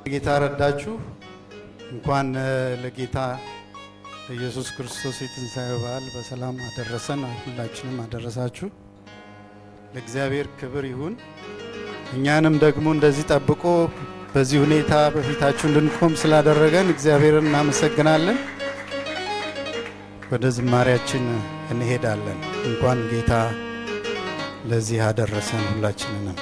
ጌታ ረዳችሁ። እንኳን ለጌታ ኢየሱስ ክርስቶስ የትንሣኤ በዓል በሰላም አደረሰን። ሁላችንም አደረሳችሁ። ለእግዚአብሔር ክብር ይሁን። እኛንም ደግሞ እንደዚህ ጠብቆ በዚህ ሁኔታ በፊታችሁ እንድንቆም ስላደረገን እግዚአብሔርን እናመሰግናለን። ወደ ዝማሬያችን እንሄዳለን። እንኳን ጌታ ለዚህ አደረሰን ሁላችንንም።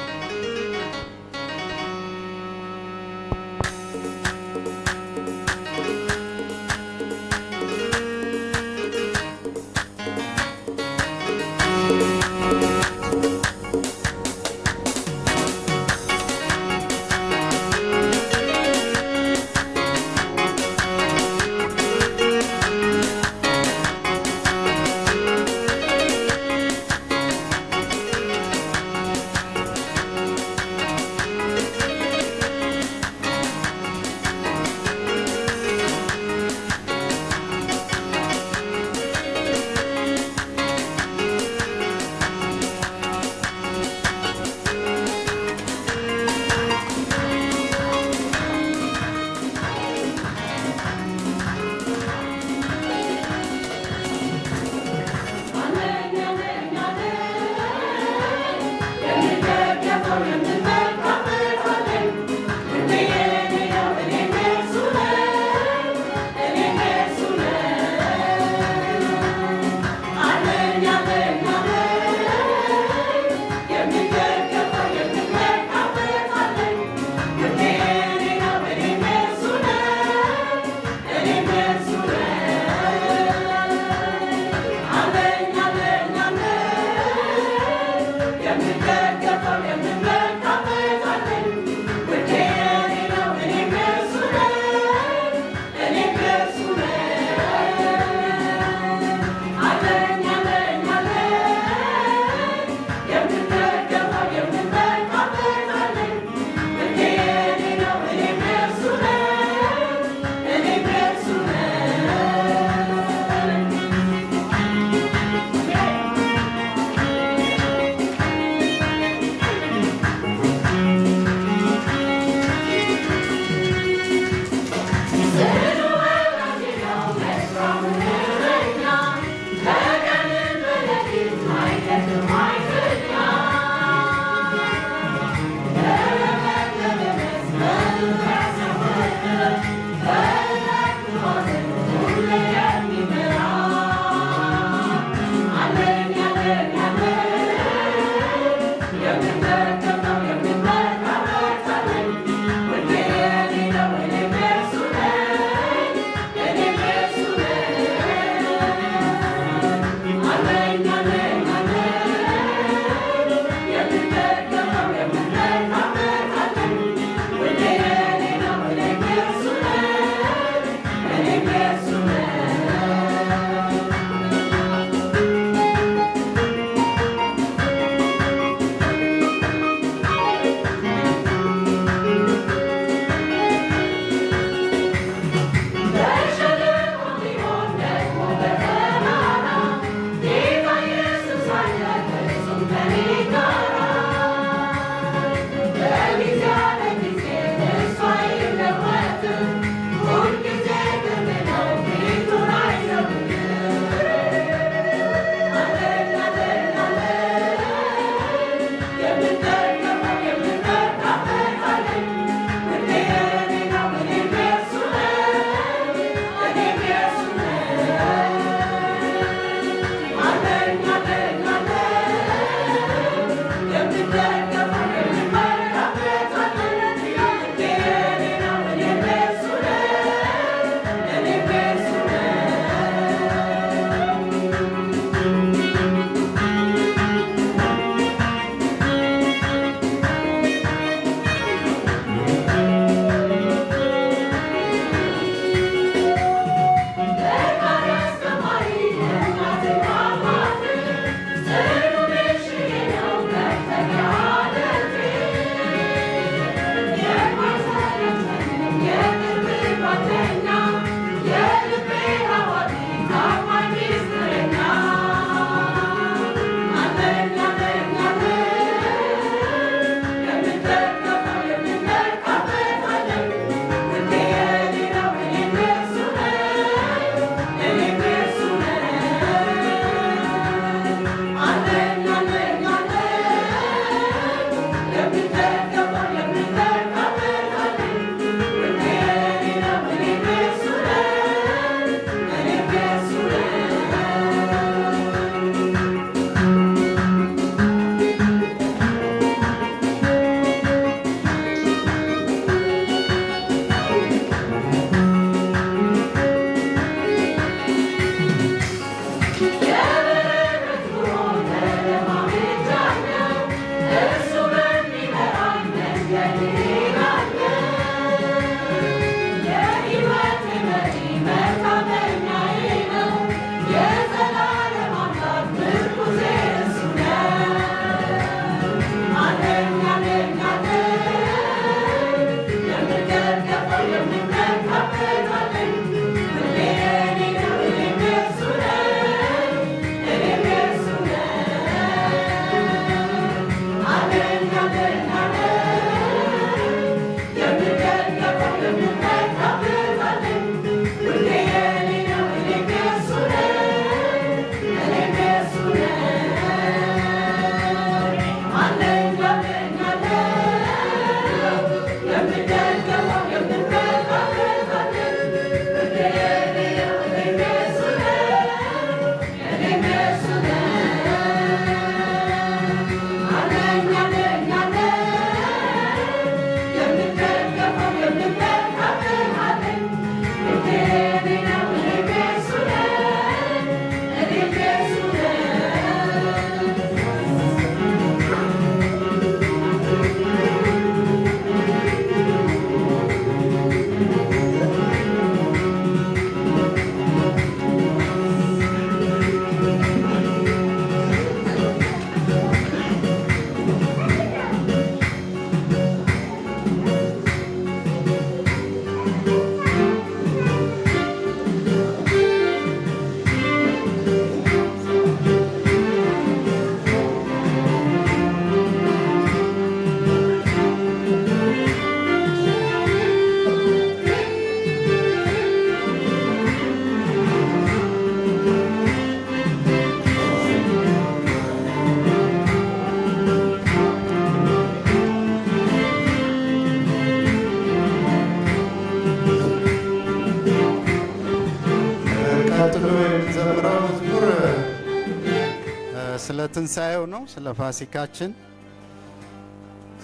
ትንሣኤው ነው፣ ስለ ፋሲካችን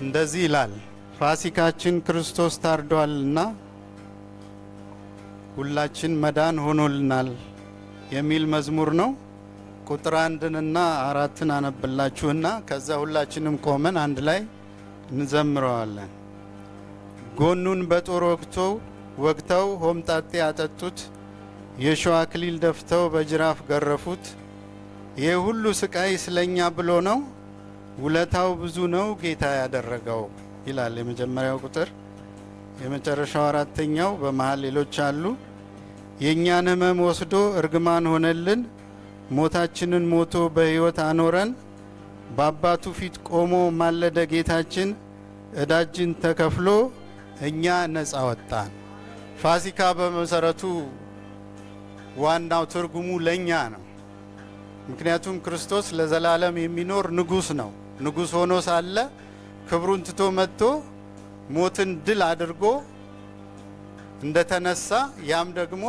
እንደዚህ ይላል። ፋሲካችን ክርስቶስ ታርዷልና ሁላችን መዳን ሆኖልናል የሚል መዝሙር ነው። ቁጥር 1ና 4ን አነብላችሁና ከዛ ሁላችንም ቆመን አንድ ላይ እንዘምረዋለን። ጎኑን በጦር ወግተው ሆምጣጤ ያጠጡት፣ የሸዋ አክሊል ደፍተው በጅራፍ ገረፉት። ይሄ ሁሉ ስቃይ ስለኛ ብሎ ነው፣ ውለታው ብዙ ነው ጌታ ያደረገው ይላል የመጀመሪያው ቁጥር። የመጨረሻው 4ኛው በመሃል ሌሎች አሉ። የእኛን ሕመም ወስዶ እርግማን ሆነልን፣ ሞታችንን ሞቶ በሕይወት አኖረን። በአባቱ ፊት ቆሞ ማለደ ጌታችን፣ ዕዳችን ተከፍሎ እኛ ነፃ ወጣን። ፋሲካ በመሰረቱ ዋናው ትርጉሙ ለኛ ነው። ምክንያቱም ክርስቶስ ለዘላለም የሚኖር ንጉስ ነው። ንጉስ ሆኖ ሳለ ክብሩን ትቶ መጥቶ ሞትን ድል አድርጎ እንደተነሳ ያም ደግሞ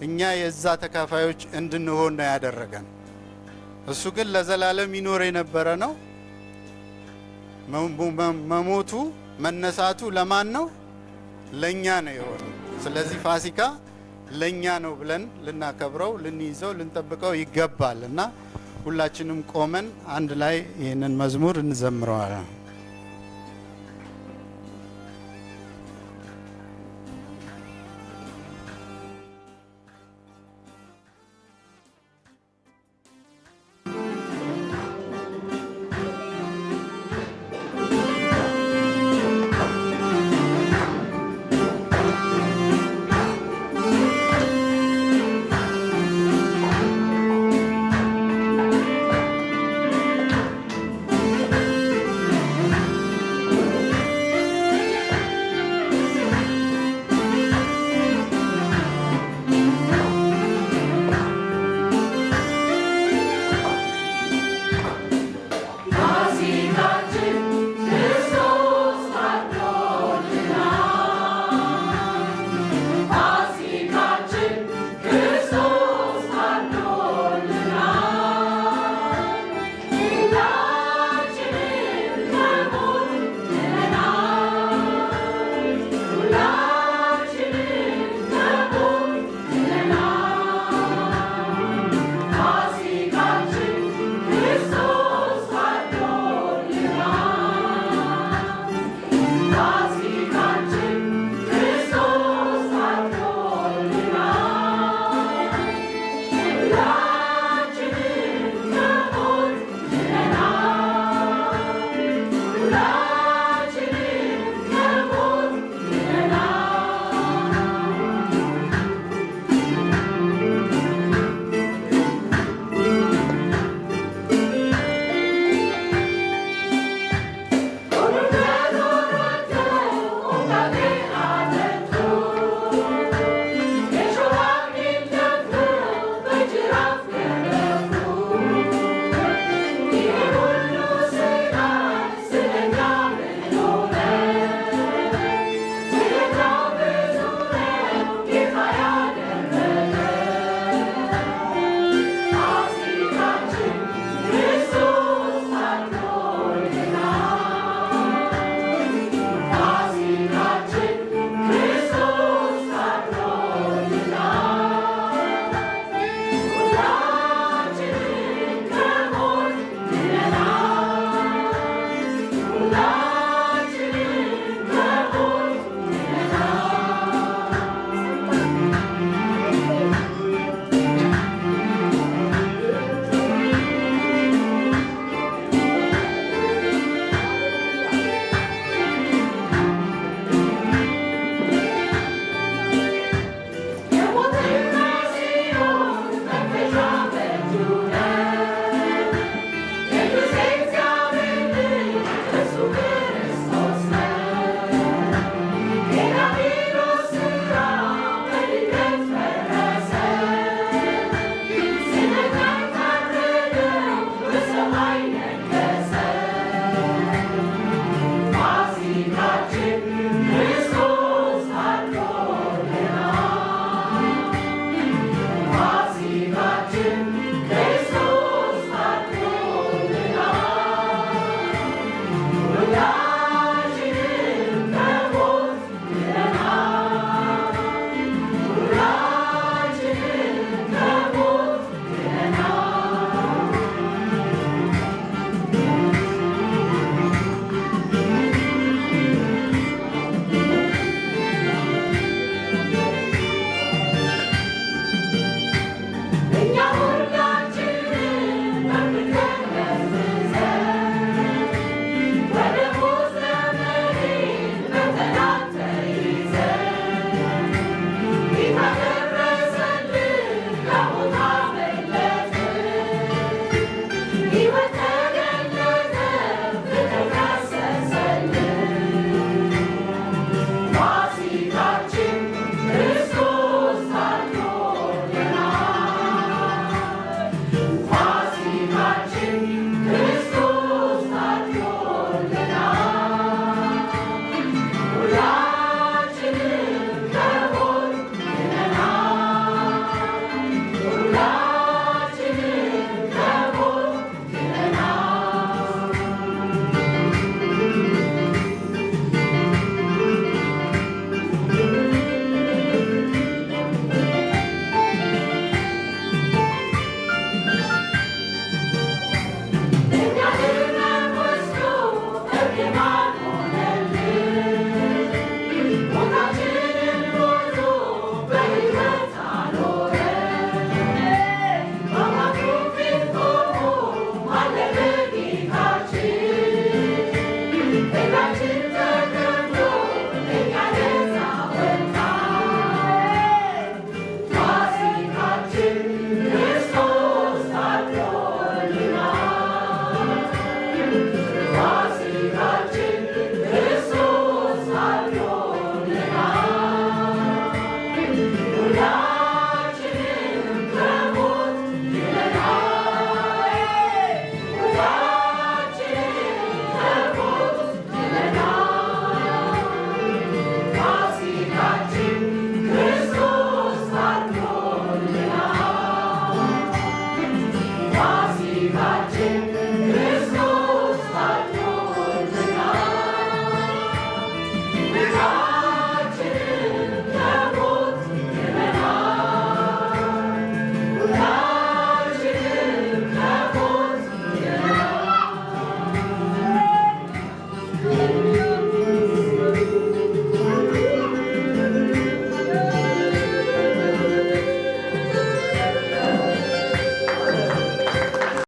እኛ የዛ ተካፋዮች እንድንሆን ነው ያደረገን። እሱ ግን ለዘላለም ይኖር የነበረ ነው። መሞቱ መነሳቱ ለማን ነው? ለኛ ነው የሆነው። ስለዚህ ፋሲካ ለኛ ነው ብለን ልናከብረው፣ ልንይዘው፣ ልንጠብቀው ይገባልና ሁላችንም ቆመን አንድ ላይ ይህንን መዝሙር እንዘምረዋለን።